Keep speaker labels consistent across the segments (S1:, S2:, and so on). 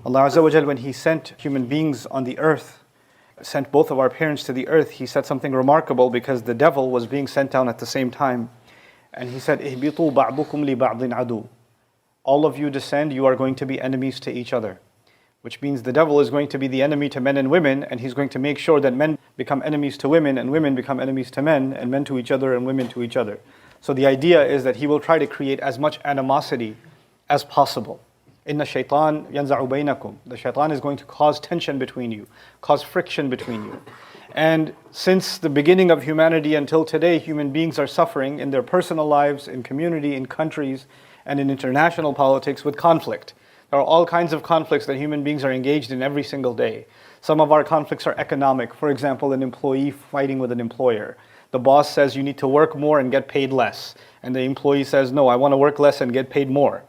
S1: Allah Azza wa Jal, when He sent human beings on the earth, sent both of our parents to the earth, He said something remarkable, because the devil was being sent down at the same time. And He said, "Ihbitu ba'dukum li ba'din adu." All of you descend, you are going to be enemies to each other. Which means the devil is going to be the enemy to men and women, and he's going to make sure that men become enemies to women, and women become enemies to men, and men to each other, and women to each other. So the idea is that he will try to create as much animosity as possible. Inna shaitan yanza'u bainakum. The shaitan is going to cause tension between you, cause friction between you. And since the beginning of humanity until today, human beings are suffering in their personal lives, in community, in countries, and in international politics with conflict. There are all kinds of conflicts that human beings are engaged in every single day. Some of our conflicts are economic. For example, an employee fighting with an employer. The boss says you need to work more and get paid less. And the employee says, no, I want to work less and get paid more.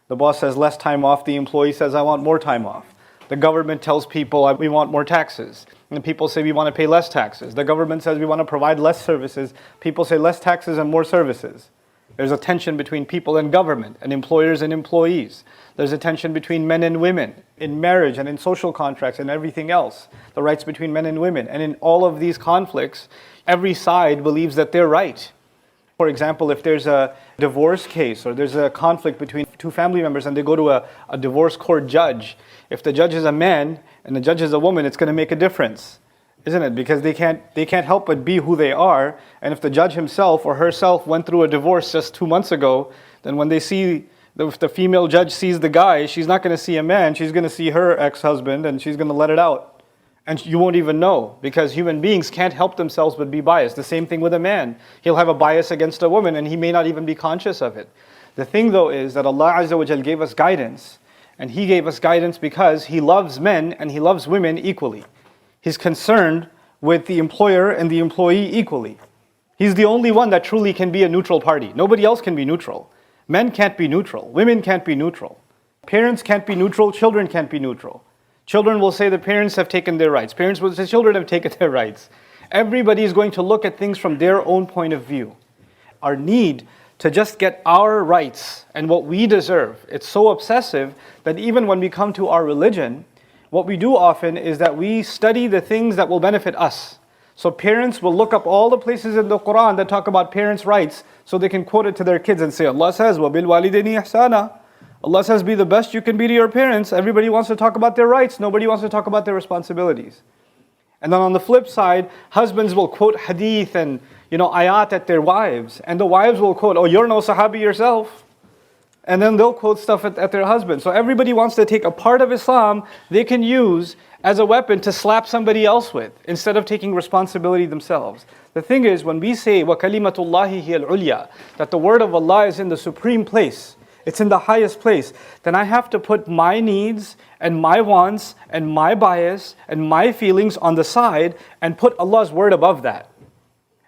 S1: The boss says less time off. The employee says, I want more time off. The government tells people we want more taxes. And people say we want to pay less taxes. The government says we want to provide less services. People say less taxes and more services. There's a tension between people and government, and employers and employees. There's a tension between men and women, in marriage and in social contracts and everything else. The rights between men and women. And in all of these conflicts, every side believes that they're right. For example, if there's a divorce case or there's a conflict between two family members and they go to a divorce court judge, if the judge is a man and the judge is a woman, it's going to make a difference. Isn't it? Because they can't help but be who they are. And if the judge himself or herself went through a divorce just 2 months ago, then when they see, if the female judge sees the guy, she's not going to see a man, she's going to see her ex-husband, and she's going to let it out. And you won't even know, because human beings can't help themselves but be biased. The same thing with a man. He'll have a bias against a woman and he may not even be conscious of it. The thing though is that Allah Azza wa Jal gave us guidance. And He gave us guidance because He loves men and He loves women equally. He's concerned with the employer and the employee equally. He's the only one that truly can be a neutral party. Nobody else can be neutral. Men can't be neutral. Women can't be neutral. Parents can't be neutral. Children can't be neutral. Children will say the parents have taken their rights. Parents will say children have taken their rights. Everybody is going to look at things from their own point of view. Our need to just get our rights and what we deserve, it's so obsessive that even when we come to our religion, what we do often is that we study the things that will benefit us. So parents will look up all the places in the Quran that talk about parents' rights so they can quote it to their kids and say, Allah says, وَبِالْوَالِدَيْنِ إِحْسَانًا. Allah says, be the best you can be to your parents. Everybody wants to talk about their rights. Nobody wants to talk about their responsibilities. And then on the flip side, husbands will quote hadith and ayat at their wives. And the wives will quote, oh, you're no sahabi yourself. And then they'll quote stuff at their husband. So everybody wants to take a part of Islam they can use as a weapon to slap somebody else with, instead of taking responsibility themselves. The thing is, when we say, وَكَلِمَةُ اللَّهِ هِيَ الْعُلْيَا, that the word of Allah is in the supreme place, it's in the highest place, then I have to put my needs and my wants and my bias and my feelings on the side and put Allah's word above that.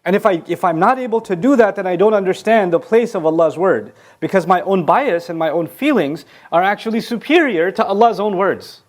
S1: And if I'm not able to do that, then I don't understand the place of Allah's word. Because my own bias and my own feelings are actually superior to Allah's own words.